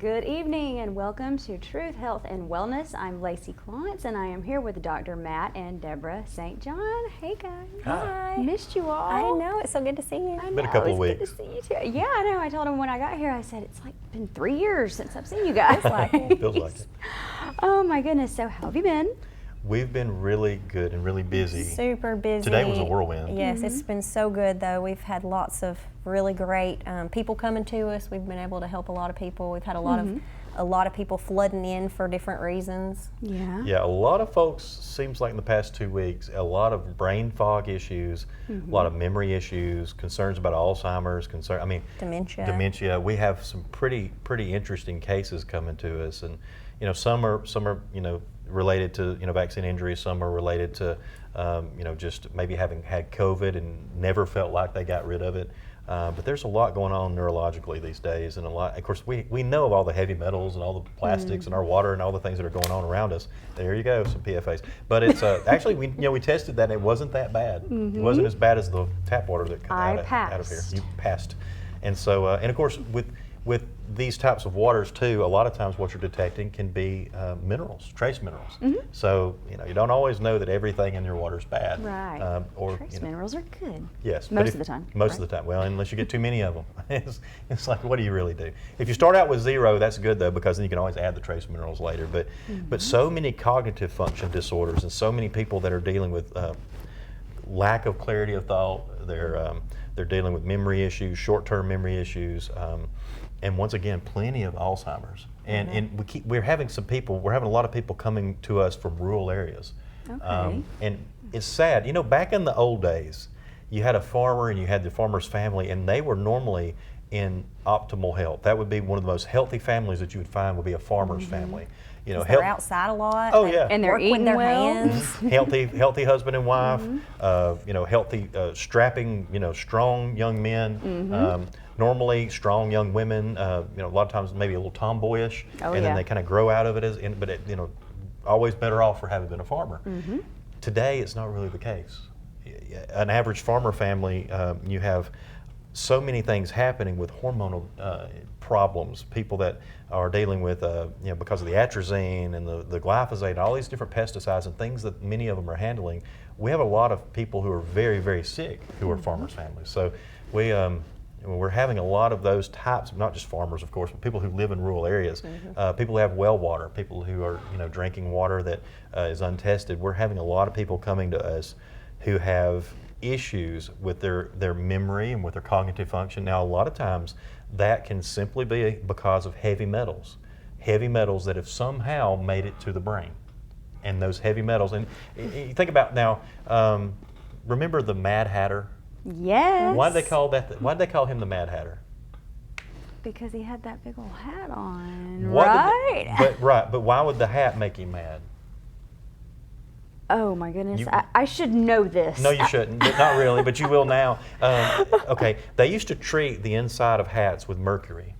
Good evening and welcome to Truth, Health, and Wellness. I'm Lacey Klontz and I am here with Dr. Matt and Deborah St. John. Hey guys. Hi. Missed you all. I know, it's so good to see you. I know, Been a couple of it's weeks. good to see you too. Yeah, I know. I told them when I got here, I said, it's like been 3 years since I've seen you guys. Feels like it. Feels like it. Oh my goodness. So how have you been? We've been really good and really busy. Super busy. Today was a whirlwind. Yes, it's been so good though. We've had lots of really great people coming to us. We've been able to help a lot of people. We've had a lot of people flooding in for different reasons. Yeah. Yeah, a lot of folks, seems like in the past 2 weeks, a lot of brain fog issues, a lot of memory issues, concerns about Alzheimer's, dementia. We have some pretty interesting cases coming to us, and some are related to vaccine injuries. Some are related to just maybe having had COVID and never felt like they got rid of it. But there's a lot going on neurologically these days, and of course, we know of all the heavy metals and all the plastics in our water and all the things that are going on around us. There you go, some PFAS. But it's actually we tested that and it wasn't that bad. It wasn't as bad as the tap water that comes out of here. You passed, and so and of course with these types of waters too, a lot of times what you're detecting can be minerals, trace minerals. So you don't always know that everything in your water is bad. Right. Or trace minerals are good. Yes. Most of the time. Most of the time. Well, unless you get too many of them. It's like, what do you really do? If you start out with 0, that's good though, because then you can always add the trace minerals later. But so many cognitive function disorders and so many people that are dealing with lack of clarity of thought, they're dealing with memory issues, short-term memory issues, and once again, plenty of Alzheimer's. And we're having a lot of people coming to us from rural areas. Okay. And it's sad. Back in the old days, you had a farmer and you had the farmer's family, and they were normally in optimal health. That would be one of the most healthy families that you would find would be a farmer's family. They're outside a lot. Oh, yeah. And they're work eating with their well. hands. healthy husband and wife, healthy, strapping, strong young men, normally strong young women, a lot of times maybe a little tomboyish, then they kind of grow out of it, but always better off for having been a farmer. Today, it's not really the case. An average farmer family, you have so many things happening with hormonal problems, people that are dealing with, because of the atrazine and the glyphosate and all these different pesticides and things that many of them are handling. We have a lot of people who are very, very sick who are farmers' families. So we're having a lot of those types, not just farmers, of course, but people who live in rural areas, people who have well water, people who are drinking water that is untested. We're having a lot of people coming to us who have issues with their memory and with their cognitive function. Now, a lot of times that can simply be because of heavy metals that have somehow made it to the brain. And those heavy metals, and you think about now, remember the Mad Hatter? Yes. Why did they call him the Mad Hatter? Because he had that big old hat on, What right? But why would the hat make him mad? Oh my goodness, I should know this. No, you shouldn't. Not really, but you will now. Okay, they used to treat the inside of hats with mercury.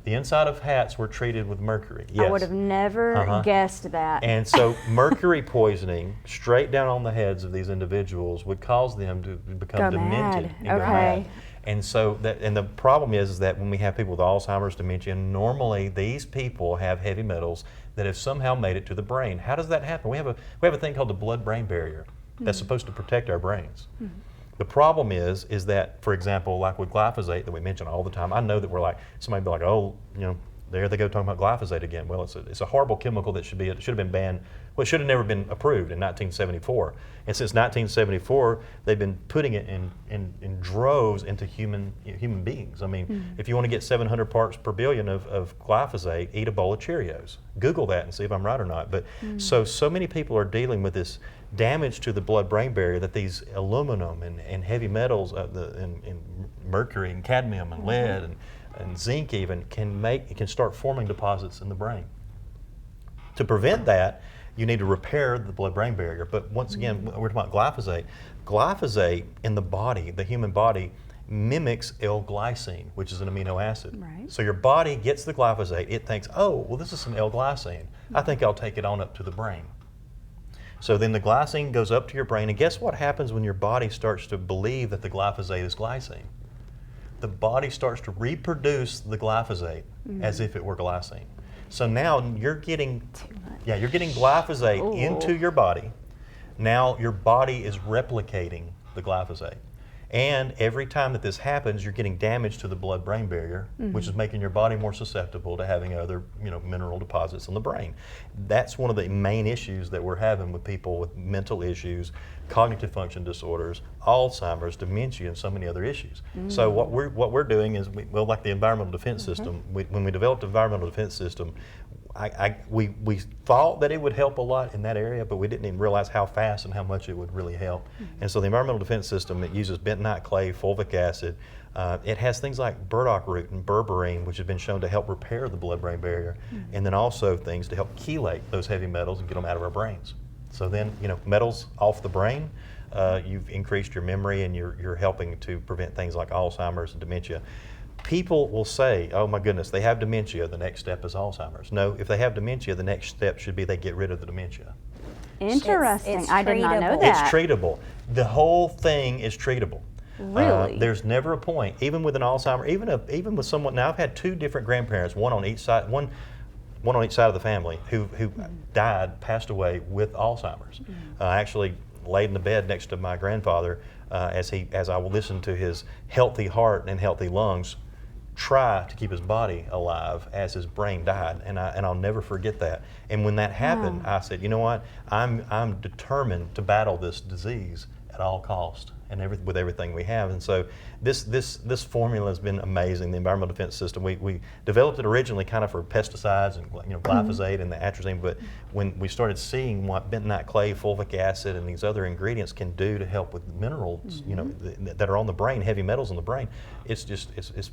The inside of hats were treated with mercury. Yes. I would have never guessed that. And so mercury poisoning straight down on the heads of these individuals would cause them to become demented. And go mad. And so the problem is that when we have people with Alzheimer's, dementia, normally these people have heavy metals that have somehow made it to the brain. How does that happen? We have a thing called the blood-brain barrier that's supposed to protect our brains. The problem is that, for example, like with glyphosate that we mention all the time, I know that somebody be like, oh, there they go talking about glyphosate again. Well, it's a horrible chemical that should have been banned. Well, it should have never been approved in 1974. And since 1974, they've been putting it in droves into human beings. I mean, if you want to get 700 parts per billion of glyphosate, eat a bowl of Cheerios. Google that and see if I'm right or not. But so many people are dealing with this damage to the blood-brain barrier that these aluminum and heavy metals, and mercury and cadmium and lead and zinc even can start forming deposits in the brain. To prevent that, you need to repair the blood-brain barrier. But once again, we're talking about glyphosate. Glyphosate in the body, the human body, mimics L-glycine, which is an amino acid. Right. So your body gets the glyphosate, it thinks, oh, well, this is some L-glycine. I think I'll take it on up to the brain. So then the glycine goes up to your brain, and guess what happens when your body starts to believe that the glyphosate is glycine? the body starts to reproduce the glyphosate as if it were glycine. So now you're getting, you're getting glyphosate into your body. Now your body is replicating the glyphosate. And every time that this happens, you're getting damage to the blood-brain barrier, which is making your body more susceptible to having other, mineral deposits in the brain. That's one of the main issues that we're having with people with mental issues, cognitive function disorders, Alzheimer's, dementia, and so many other issues. So what we're doing is, like the environmental defense system, when we developed the environmental defense system, we thought that it would help a lot in that area, but we didn't even realize how fast and how much it would really help. And so the environmental defense system, it uses bentonite clay, fulvic acid. It has things like burdock root and berberine, which have been shown to help repair the blood-brain barrier, and then also things to help chelate those heavy metals and get them out of our brains. So then, metals off the brain, you've increased your memory, and you're helping to prevent things like Alzheimer's and dementia. People will say, oh my goodness, they have dementia, the next step is Alzheimer's. No, if they have dementia, the next step should be they get rid of the dementia. Interesting. It's I did not know treatable. that. It's treatable. The whole thing is treatable. Really? There's never a point, even with an Alzheimer, even with someone. Now I've had two different grandparents, one on each side of the family, who passed away with Alzheimer's. I actually laid in the bed next to my grandfather as I listened to his healthy heart and healthy lungs try to keep his body alive as his brain died, and I'll never forget that. And when that happened, I said, you know what? I'm determined to battle this disease at all cost, and with everything we have. And so this formula has been amazing. The environmental defense system. We developed it originally kind of for pesticides and glyphosate and the atrazine, but when we started seeing what bentonite clay, fulvic acid, and these other ingredients can do to help with minerals, that are on the brain, heavy metals in the brain, it's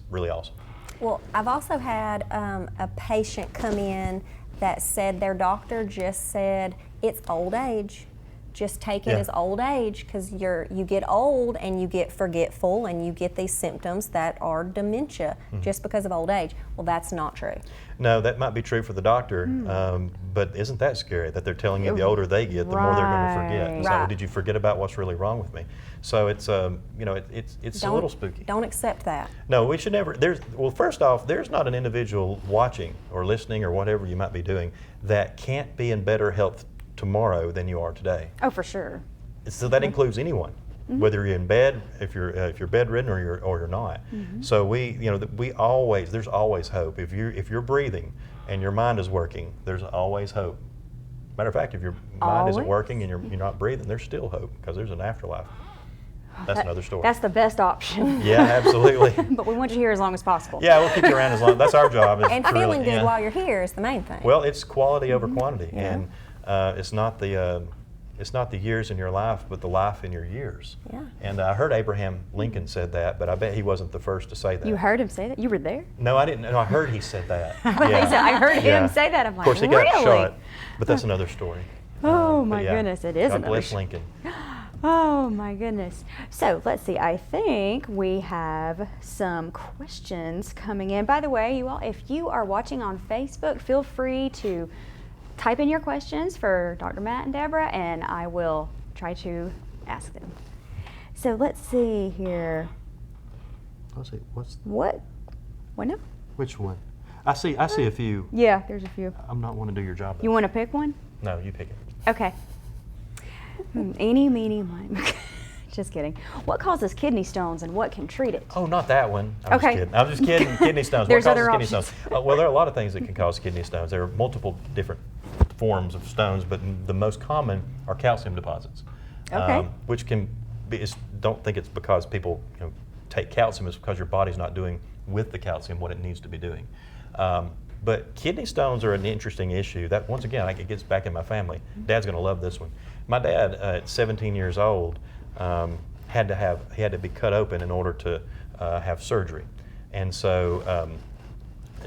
really awesome. Well, I've also had a patient come in that said their doctor just said it's old age. Just take it as old age, because you get old and you get forgetful and you get these symptoms that are dementia just because of old age. Well, that's not true. No, that might be true for the doctor, but isn't that scary that they're telling you the older they get, the more they're going to forget? And so, did you forget about what's really wrong with me? So it's it's a little spooky. Don't accept that. No, we should never. First off, there's not an individual watching or listening or whatever you might be doing that can't be in better health tomorrow than you are today. Oh, for sure. So that includes anyone, whether you're in bed, if you're bedridden or you're not. So there's always hope. If you're breathing and your mind is working, there's always hope. Matter of fact, if your mind isn't working and you're not breathing, there's still hope, because there's an afterlife. That's another story. That's the best option. Yeah, absolutely. But we want you here as long as possible. Yeah, we'll keep you around as long. That's our job. And feeling good while you're here is the main thing. Well, it's quality over quantity, and it's not the years in your life, but the life in your years. Yeah. And I heard Abraham Lincoln said that, but I bet he wasn't the first to say that. You heard him say that? You were there? No, I didn't. No, I heard he said that. I heard him say that. I'm like, of course, he got really? shot, but that's another story. Oh my goodness, it is God another bless story. Lincoln. Oh my goodness. So let's see, I think we have some questions coming in. By the way, you all, if you are watching on Facebook, feel free to type in your questions for Dr. Matt and Deborah, and I will try to ask them. So let's see here. What now? Which one? I see a few. Yeah, there's a few. I'm not want to do your job. You want to pick one? No, you pick it. Okay. Eeny, meeny, miny. Just kidding. What causes kidney stones and what can treat it? Oh, not that one. I'm Okay. just kidding. I'm just kidding. Kidney stones. There's What causes other kidney options. stones? Well, there are a lot of things that can cause kidney stones. There are multiple different forms of stones, but the most common are calcium deposits. Okay. Which can be. Don't think it's because people take calcium. It's because your body's not doing with the calcium what it needs to be doing. But kidney stones are an interesting issue. That, once again, it gets back in my family. Dad's going to love this one. My dad, at 17 years old, had to be cut open in order to have surgery, and so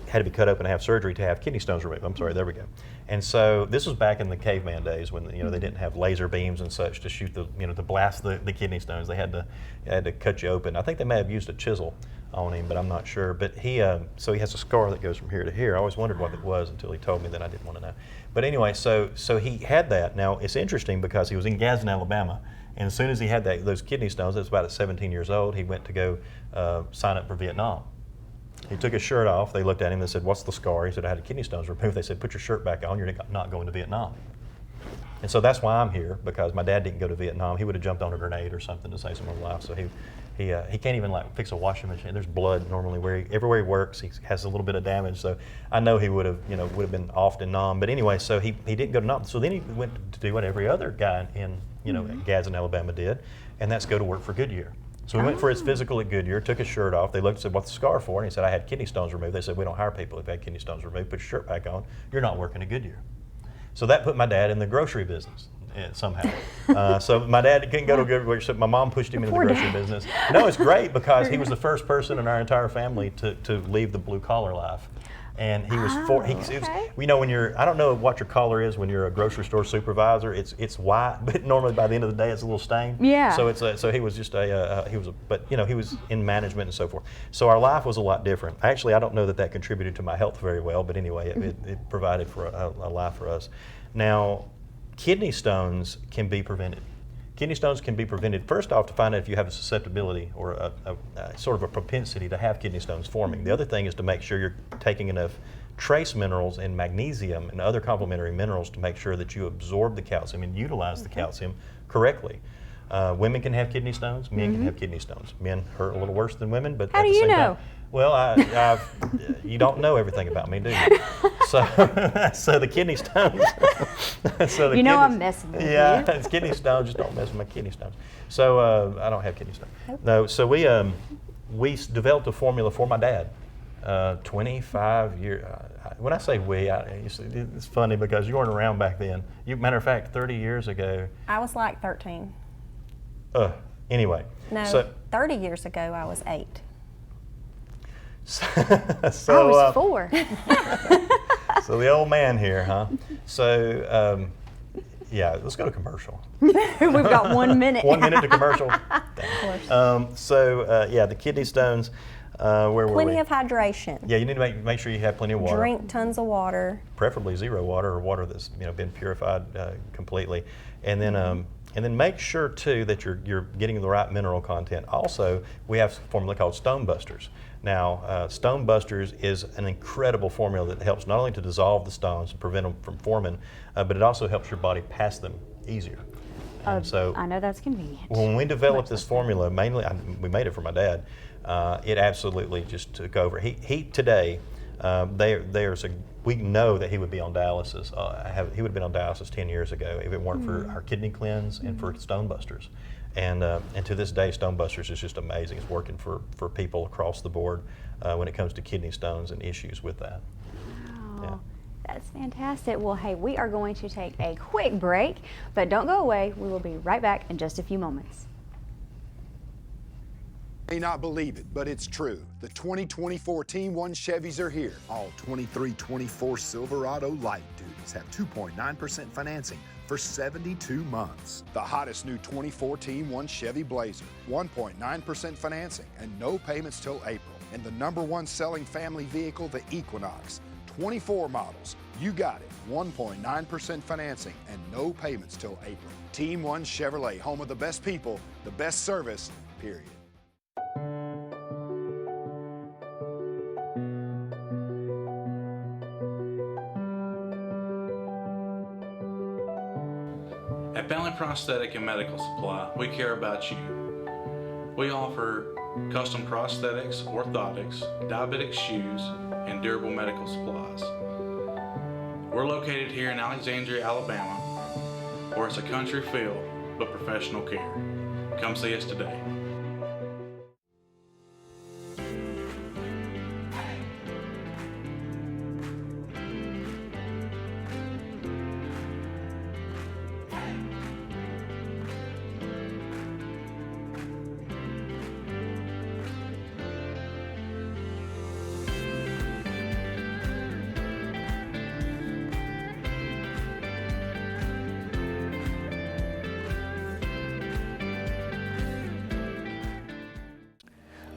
had to be cut open to have surgery to have kidney stones removed. I'm sorry, there we go. And so this was back in the caveman days when they didn't have laser beams and such to shoot to blast the kidney stones. They had to cut you open. I think they may have used a chisel on him, but I'm not sure. But he has a scar that goes from here to here. I always wondered what it was until he told me, that I didn't want to know. But anyway, so he had that. Now it's interesting because he was in Gadsden, Alabama, And as soon as he had those kidney stones, that was about at 17 years old, he went to go sign up for Vietnam. He took his shirt off. They looked at him and said, "What's the scar?" He said, "I had kidney stones removed." They said, "Put your shirt back on. You're not going to Vietnam." And so that's why I'm here, because my dad didn't go to Vietnam. He would have jumped on a grenade or something to save someone's life. So he can't even like fix a washing machine. There's blood normally everywhere he works. He has a little bit of damage. So I know he would have been off and numb. But anyway, so he didn't go to Nam. So then he went to do what every other guy in Gadsden, Alabama did, and that's go to work for Goodyear. So he went for his physical at Goodyear, took his shirt off. They looked and said, "What's the scar for?" And he said, "I had kidney stones removed." They said, "We don't hire people if they had kidney stones removed. Put your shirt back on. You're not working at Goodyear." So that put my dad in the grocery business somehow. So my dad couldn't go to Goodyear, so my mom pushed him into the grocery business. No, it's great because he was the first person in our entire family to leave the blue collar life. And he was when you're, I don't know what your collar is when you're a grocery store supervisor. It's white, but normally by the end of the day it's a little stained. Yeah. So so he was just but he was in management and so forth. So our life was a lot different. Actually, I don't know that contributed to my health very well, but anyway, it provided for a life for us. Now, kidney stones can be prevented. Kidney stones can be prevented, first off, to find out if you have a susceptibility or a sort of a propensity to have kidney stones forming. The other thing is to make sure you're taking enough trace minerals and magnesium and other complementary minerals to make sure that you absorb the calcium and utilize the calcium correctly. Women can have kidney stones, men can have kidney stones. Men hurt a little worse than women, but how do you know? Well, you don't know everything about me, do you? So the kidney stones. I'm messing with you. Yeah, it's kidney stones. Just don't mess with my kidney stones. So I don't have kidney stones. No. So we developed a formula for my dad. 25 years. When I say we, it's funny because you weren't around back then. Matter of fact, 30 years ago. I was like 13. Anyway. No, 30 years ago I was 8. So, I was 4. So the old man here, huh? So, let's go to commercial. We've got 1 minute. 1 minute to commercial. The kidney stones. Where were we? Plenty of hydration. Yeah, you need to make sure you have plenty of water. Drink tons of water. Preferably zero water or water that's been purified completely, and then make sure too that you're getting the right mineral content. Also, we have a formula called Stone Busters. Now, Stone Busters is an incredible formula that helps not only to dissolve the stones and prevent them from forming, but it also helps your body pass them easier. And so I know that's convenient. When we developed this formula, mainly we made it for my dad. It absolutely just took over. He today, we know that he would be on dialysis. He would have been on dialysis 10 years ago if it weren't for our kidney cleanse and for Stone Busters. And to this day, Stone Busters is just amazing. It's working for people across the board when it comes to kidney stones and issues with that. Wow. Yeah. That's fantastic. Well, hey, we are going to take a quick break, but don't go away. We will be right back in just a few moments. May not believe it, but it's true. The 2024 Team 1 Chevys are here. All 2324 Silverado light duties have 2.9% financing for 72 months. The hottest new 24 Team 1 Chevy Blazer, 1.9% financing and no payments till April. And the #1 selling family vehicle, the Equinox, 24 models. You got it. 1.9% financing and no payments till April. Team 1 Chevrolet, home of the best people, the best service, period. At Family Prosthetic and Medical Supply, we care about you. We offer custom prosthetics, orthotics, diabetic shoes, and durable medical supplies. We're located here in Alexandria, Alabama, where it's a country feel but professional care. Come see us today.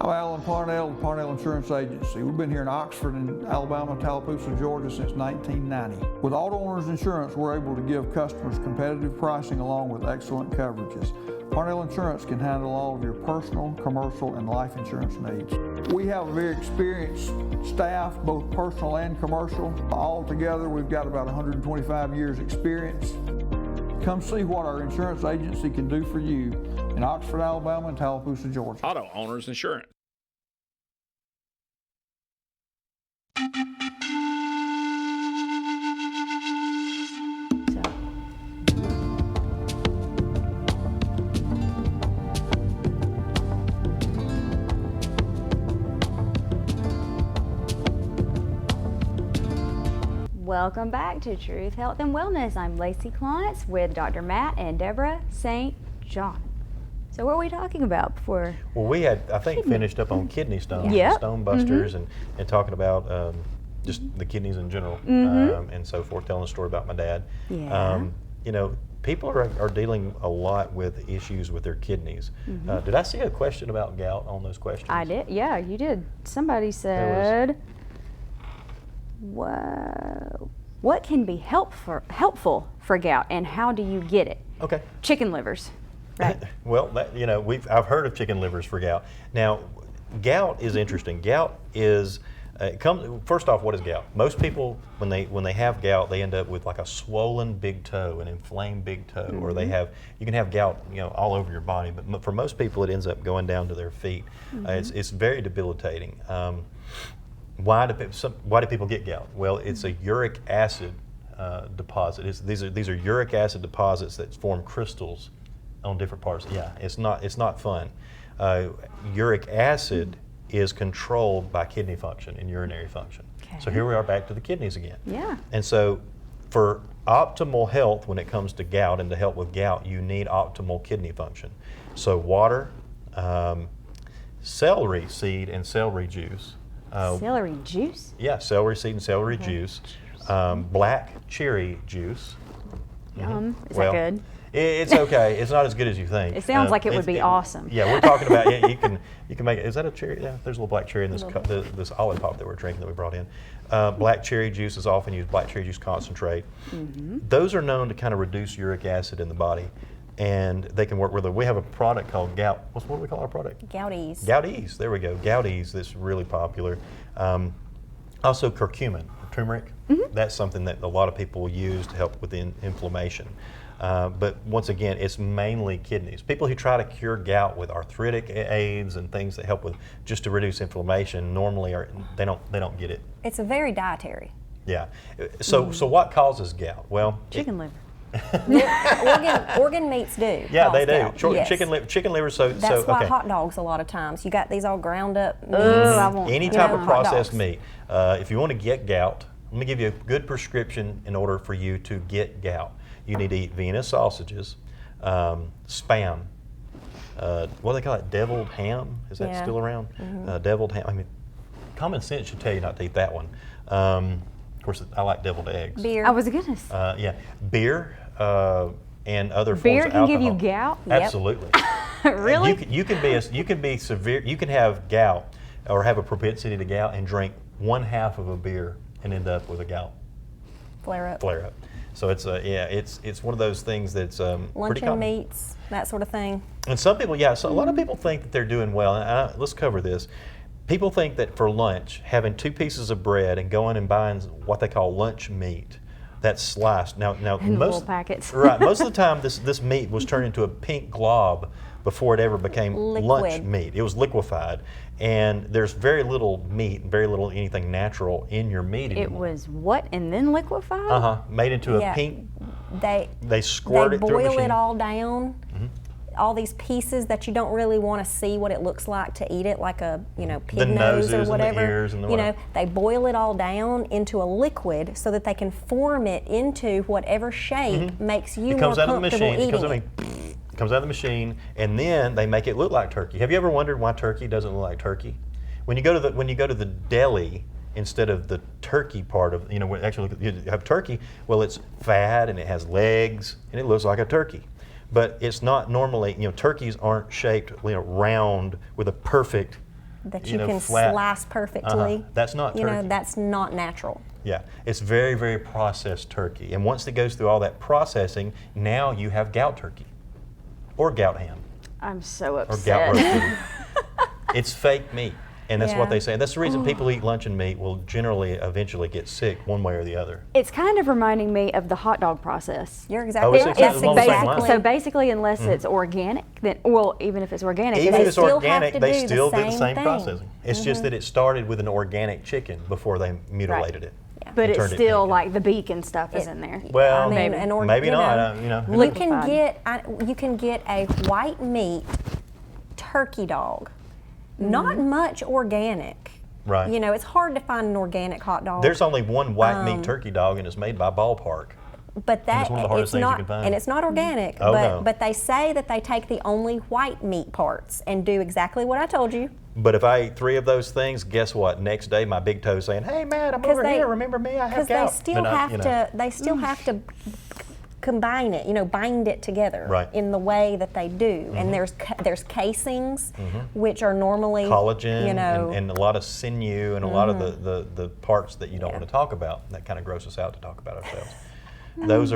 I'm Alan Parnell with Parnell Insurance Agency. We've been here in Oxford and Alabama, Tallapoosa, Georgia since 1990. With Auto Owners Insurance, we're able to give customers competitive pricing along with excellent coverages. Parnell Insurance can handle all of your personal, commercial, and life insurance needs. We have a very experienced staff, both personal and commercial. All together, we've got about 125 years experience. Come see what our insurance agency can do for you in Oxford, Alabama, and Tallapoosa, Georgia. Auto Owners Insurance. Welcome back to Truth, Health, and Wellness. I'm Lacey Klontz with Dr. Matt and Deborah St. John. So what were we talking about before? Well, we had, I think, finished up on kidney stones, Yep. stone busters, and talking about just the kidneys in general, and so forth, telling a story about my dad. Yeah. You know, people are dealing a lot with issues with their kidneys. Did I see a question about gout on those questions? I did. Yeah, you did. Somebody said, what can be helpful for gout, and how do you get it? Okay. Chicken livers. Right. Well, I've heard of chicken livers for gout. Now, gout is interesting. Gout is first off, what is gout? Most people, when they have gout, they end up with like a swollen big toe, an inflamed big toe, or you can have gout, all over your body. But for most people, it ends up going down to their feet. It's very debilitating. Why do people get gout? Well, it's a uric acid deposit. These are uric acid deposits that form crystals on different parts. Yeah, it's not fun. Uric acid is controlled by kidney function and urinary function. Okay. So here we are back to the kidneys again. Yeah. And so for optimal health when it comes to gout, and to help with gout, you need optimal kidney function. So water, celery seed and celery juice. Celery juice? Yeah, celery seed and celery juice. Black cherry juice. Is that good? It's okay. It's not as good as you think. It sounds like it would be awesome. Yeah, we're talking about, you can make it. Is that a cherry? Yeah, there's a little black cherry in this cup, this olive pop that we're drinking that we brought in. Black cherry juice is often used, black cherry juice concentrate. Those are known to kind of reduce uric acid in the body, and they can work with it. We have a product called Gout. What do we call our product? Gout-Ease. Gout-Ease, there we go. Gout-Ease, that's really popular. Also curcumin, turmeric. That's something that a lot of people will use to help with inflammation. But once again, it's mainly kidneys. People who try to cure gout with arthritic aids and things that help with just to reduce inflammation normally they don't get it. It's a very dietary. Yeah. So what causes gout? Well, Chicken liver. Organ meats do. Yeah, they do. Gout. Yes. Chicken liver. That's why hot dogs a lot of times. You got these all ground up meats. Any type of processed meat. If you want to get gout, let me give you a good prescription in order for you to get gout. You need to eat Vienna sausages, Spam. What do they call it? Deviled ham? Is that still around? Deviled ham. I mean, common sense should tell you not to eat that one. Of course, I like deviled eggs. Beer. Oh, goodness. Yeah, beer and other forms Beer of can alcohol. give you gout? Yep. Absolutely. Really? You can be severe. You can have gout or have a propensity to gout and drink 1/2 of a beer and end up with a gout Flare up. So it's it's one of those things that's pretty Luncheon common. meats, that sort of thing. And some people, so a lot of people think that they're doing well. And let's cover this. People think that for lunch, having 2 pieces of bread and going and buying what they call lunch meat, that's sliced. Now In the little packets. right. Most of the time, this meat was turned into a pink glob before it ever became lunch Liquid. meat. It was liquefied, and there's very little meat, very little anything natural in your meat anymore. It was what, and then liquefied? Made into a Yeah. pink. They squirt it through a boil machine. it all down. All these pieces that you don't really want to see what it looks like to eat it, like a pig The nose noses or and the whatever. ears and the They boil it all down into a liquid so that they can form it into whatever shape makes you It comes more out of the comfortable machine. eating It comes out of the machine, and then they make it look like turkey. Have you ever wondered why turkey doesn't look like turkey? When you go to the deli, instead of the turkey part of actually you have turkey. Well, it's fat and it has legs and it looks like a turkey, but it's not normally. Turkeys aren't shaped round with a perfect. that you can flat. slice perfectly. That's not turkey. That's not natural. Yeah, it's very, very processed turkey. And once it goes through all that processing, now you have gout turkey. or gout ham I'm so or upset. gout roasted. It's fake meat. And that's Yeah. what they say. That's the reason people who eat luncheon meat will generally eventually get sick one way or the other. It's kind of reminding me of the hot dog process. You're Oh, exactly it's right. exactly along the same line. So basically, unless it's organic, then well, even if it's organic, Even They if it's still have organic, to they do the still do the same same thing. processing. It's just that it started with an organic chicken before they mutilated it. but and it's turned it still pink. like the beak and stuff is in there. Well, I mean, maybe. an org- maybe you not. know, Who You knows? can get a white meat turkey dog. Not much organic. Right. You know, it's hard to find an organic hot dog. There's only one white meat turkey dog, and it's made by Ballpark. but that it's one of the hardest things you not, can find. and it's not organic. Oh, but no. but they say that they take the only white meat parts and do exactly what I told you. But if I ate 3 of those things, guess what? Next day, my big toe's saying, "Hey, Matt, I'm over here. Remember me? I have Because gout." they still But have you know, to. They still have to combine it. You know, bind it together Right. in the way that they do. And there's casings, which are normally collagen You know, and a lot of sinew and a lot of the parts that you don't want to talk about. That kind of gross us out to talk about ourselves. Those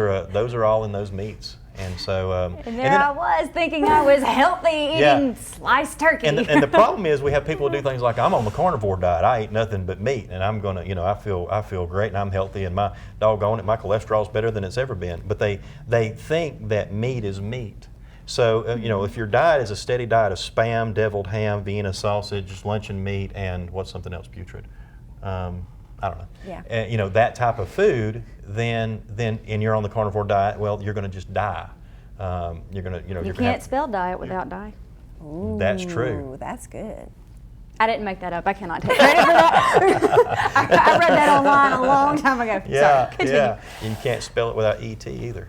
are all in those meats, and so And there I was thinking I was healthy eating Yeah. sliced turkey. and the problem is we have people who do things like, I'm on the carnivore diet, I eat nothing but meat, and I'm gonna, I feel great and I'm healthy and my doggone it, my cholesterol's better than it's ever been. But they think that meat is meat. So if your diet is a steady diet of Spam, deviled ham, Vienna sausage, luncheon meat, and what's something else, putrid? I don't know. Yeah. That type of food, then and you're on the carnivore diet, well, you're going to just die. You're going to, you you're can't gonna spell diet without die. That's true. Ooh, that's good. I didn't make that up. I cannot take credit for that. I read that online a long time ago. Yeah, Sorry, continue. yeah. And you can't spell it without ET either.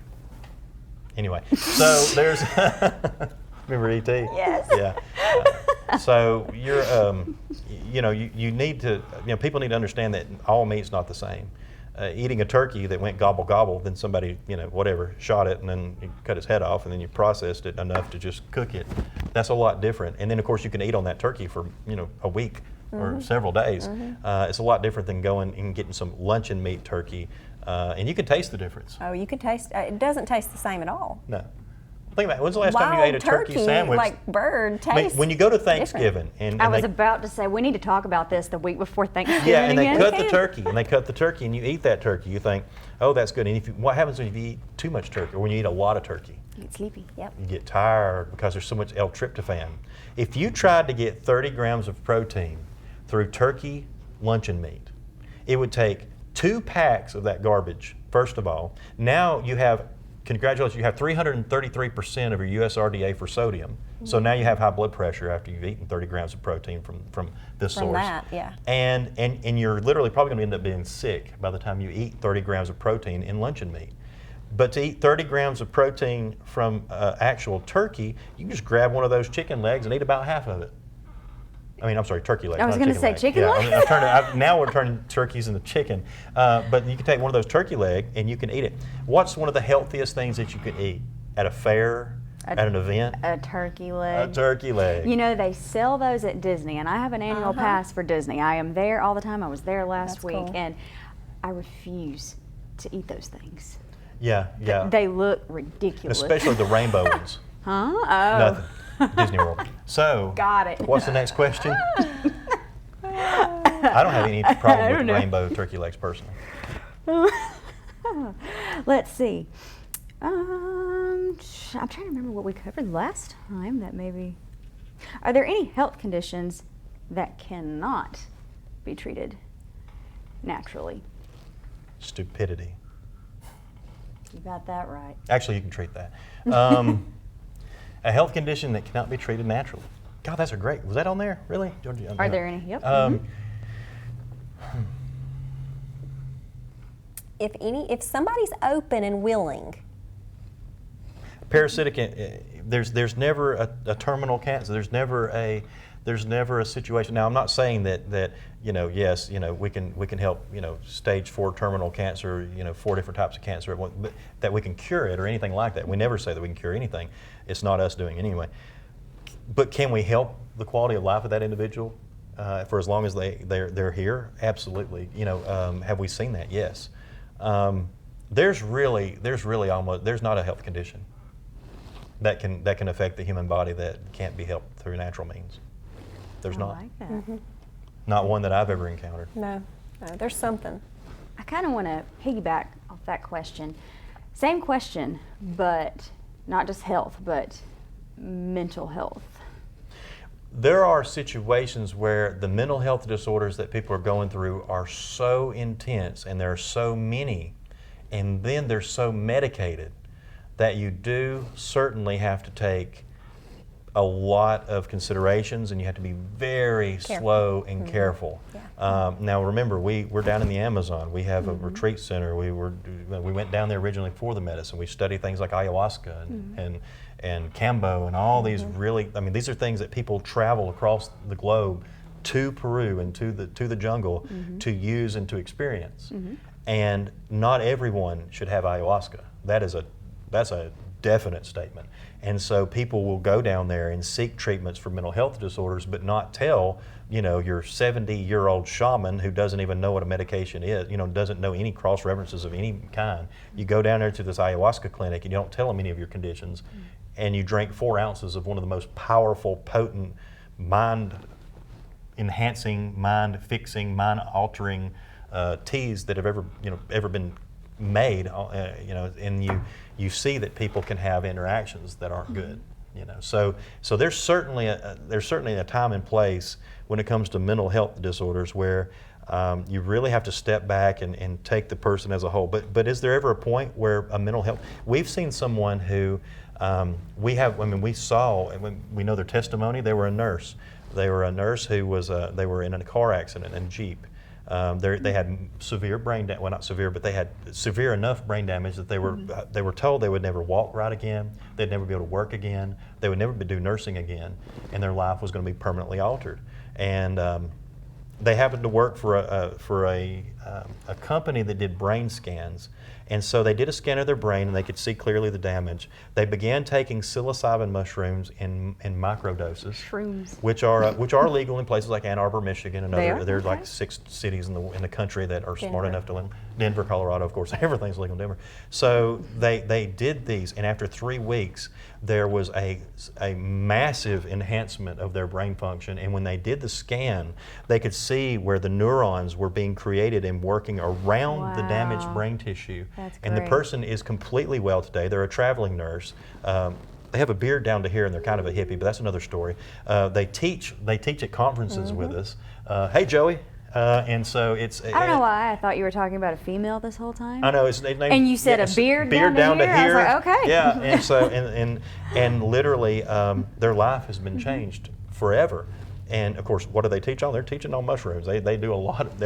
Anyway, so there's remember ET? Yes. Yeah. So you're, you need to, people need to understand that all meat's not the same. Eating a turkey that went gobble gobble, then somebody, shot it and then you cut its head off and then you processed it enough to just cook it. That's a lot different. And then of course you can eat on that turkey for, a week or several days. It's a lot different than going and getting some luncheon meat turkey. And you can taste the difference. Oh, you can taste. It doesn't taste the same at all. No. Think about it. When's the last time you Wild ate a turkey sandwich? like bird, I mean, tastes. when you go to different. Thanksgiving and I was they, about to say we need to talk about this the week before Thanksgiving. yeah, and they again. cut the turkey and you eat that turkey, you think, oh, that's good. And what happens when you eat too much turkey or when you eat a lot of turkey? You get sleepy. Yep. You get tired because there's so much L-tryptophan. If you tried to get 30 grams of protein through turkey luncheon meat, it would take 2 packs of that garbage, first of all. Now you have, congratulations, you have 333% of your USRDA for sodium. So now you have high blood pressure after you've eaten 30 grams of protein from this From source. that, yeah. And you're literally probably going to end up being sick by the time you eat 30 grams of protein in luncheon meat. But to eat 30 grams of protein from actual turkey, you can just grab one of those chicken legs and eat about half of it. I mean, I'm sorry, turkey legs. I was going gonna to say chicken yeah, legs. now we're turning turkeys into chicken. But you can take one of those turkey leg and you can eat it. What's one of the healthiest things that you can eat at a fair, at an event? A turkey A leg. turkey leg. They sell those at Disney, and I have an annual pass for Disney. I am there all the time. I was there last That's week, cool. and I refuse to eat those things. Yeah, yeah. They look ridiculous. Especially the rainbow ones. Huh? Oh. Nothing. Disney World. So, Got it. what's the next question? I don't have any problem with the rainbow turkey legs personally. Let's see. I'm trying to remember what we covered last time. That maybe. Are there any health conditions that cannot be treated naturally? Stupidity. You got that right. Actually, you can treat that. A health condition that cannot be treated naturally. God, that's a great. Was that on there? Really? Georgia? Are there any? Yep. If somebody's open and willing, Parasitic. There's never a terminal cancer. There's never a situation. Now, I'm not saying that yes, we can help stage 4 terminal cancer, 4 different types of cancer at once, but that we can cure it or anything like that. We never say that we can cure anything. It's not us doing it anyway. But can we help the quality of life of that individual for as long as they're here? Absolutely. Have we seen that? Yes. There's not a health condition that can affect the human body that can't be helped through natural means. There's I not. like that. Not one that I've ever encountered. No, there's something. I kind of want to piggyback off that question. Same question, but not just health, but mental health. There are situations where the mental health disorders that people are going through are so intense, and there are so many, and then they're so medicated that you do certainly have to take a lot of considerations, and you have to be very slow and careful. Now remember, we're down in the Amazon. We have a retreat center. We went down there originally for the medicine. We study things like ayahuasca and Cambo and all these really, I mean, these are things that people travel across the globe to Peru and to the jungle to use and to experience. And not everyone should have ayahuasca. that's a definite statement. And so people will go down there and seek treatments for mental health disorders, but not tell, your 70-year-old shaman who doesn't even know what a medication is, doesn't know any cross references of any kind. You go down there to this ayahuasca clinic and you don't tell them any of your conditions, and you drink 4 ounces of one of the most powerful, potent, mind-enhancing, mind-fixing, mind-altering teas that have ever been made, and you see that people can have interactions that aren't good, So there's certainly a time and place when it comes to mental health disorders where you really have to step back and take the person as a whole. But is there ever a point where a mental health? We've seen someone who we know their testimony. They were a nurse. They were a nurse who was they were in a car accident in a Jeep. They had severe brain damage. Well, not severe, but they had severe enough brain damage that they were told they would never walk right again. They'd never be able to work again. They would never do nursing again, and their life was going to be permanently altered. And they happened to work for a company that did brain scans. And so they did a scan of their brain, and they could see clearly the damage. They began taking psilocybin mushrooms in microdoses, Shrooms. which are legal in places like Ann Arbor, Michigan, and They are? there's Okay. like 6 cities in the country that are smart enough to let them. Denver, Colorado, of course, everything's legal in Denver. So they did these, and after 3 weeks, there was a massive enhancement of their brain function. And when they did the scan, they could see where the neurons were being created and working around the damaged Wow. brain tissue. That's And the great. person is completely well today. They're a traveling nurse. They have a beard down to here, and they're kind of a hippie, but that's another story. They teach at conferences with us. Hey, Joey. And so it's. I don't know why I thought you were talking about a female this whole time. I know it's named. And you said a beard down to here? I was like, okay. Yeah, and so and literally their life has been changed forever. And of course, what do they teach on? They're teaching on mushrooms. They do a lot.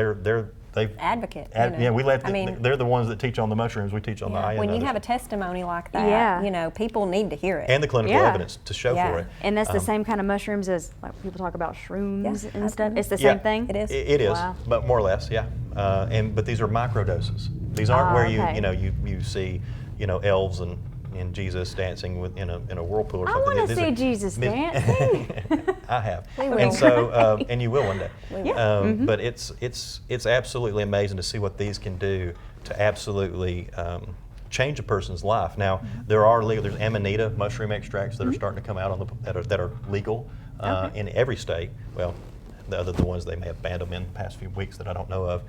They Advocate. yeah, we let. They're the ones that teach on the mushrooms. We teach on the Yeah, when you others. have a testimony like that, Yeah. People need to hear it. And the clinical Yeah. evidence to show Yeah. for it. And that's the same kind of mushrooms as like people talk about shrooms Yeah, and stuff. It's the Yeah. same thing. It is. It is, Wow. but more or less, yeah. But these are microdoses. These aren't where okay. you see elves and Jesus dancing in a whirlpool or I something. wanna These see are Jesus mid- dancing. I have, will. and so and you will one day. will. But it's absolutely amazing to see what these can do to absolutely change a person's life. Now there's Amanita mushroom extracts that are starting to come out that are legal in every state. Well, the ones they may have banned them in the past few weeks that I don't know of.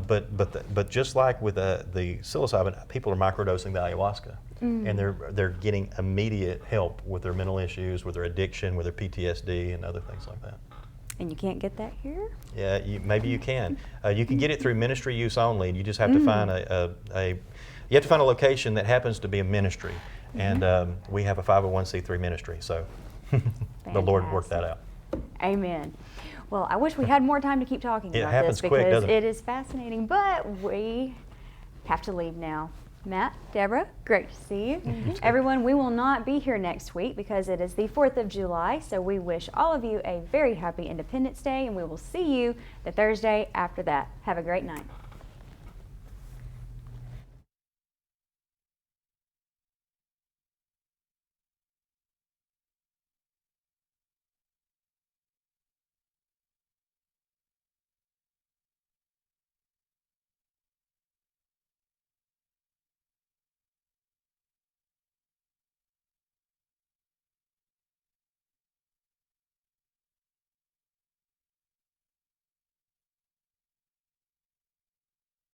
But just like with the psilocybin, people are microdosing the ayahuasca, and they're getting immediate help with their mental issues, with their addiction, with their PTSD, and other things like that. And you can't get that here? Yeah, maybe you can. You can get it through ministry use only, and you just have to find you have to find a location that happens to be a ministry, and we have a 501c3 ministry, so the Lord worked that out. Amen. Well, I wish we had more time to keep talking It about happens this quick, because doesn't it? it is fascinating, but we have to leave now. Matt, Deborah, great to see you. Everyone, we will not be here next week because it is the 4th of July, so we wish all of you a very happy Independence Day, and we will see you the Thursday after that. Have a great night.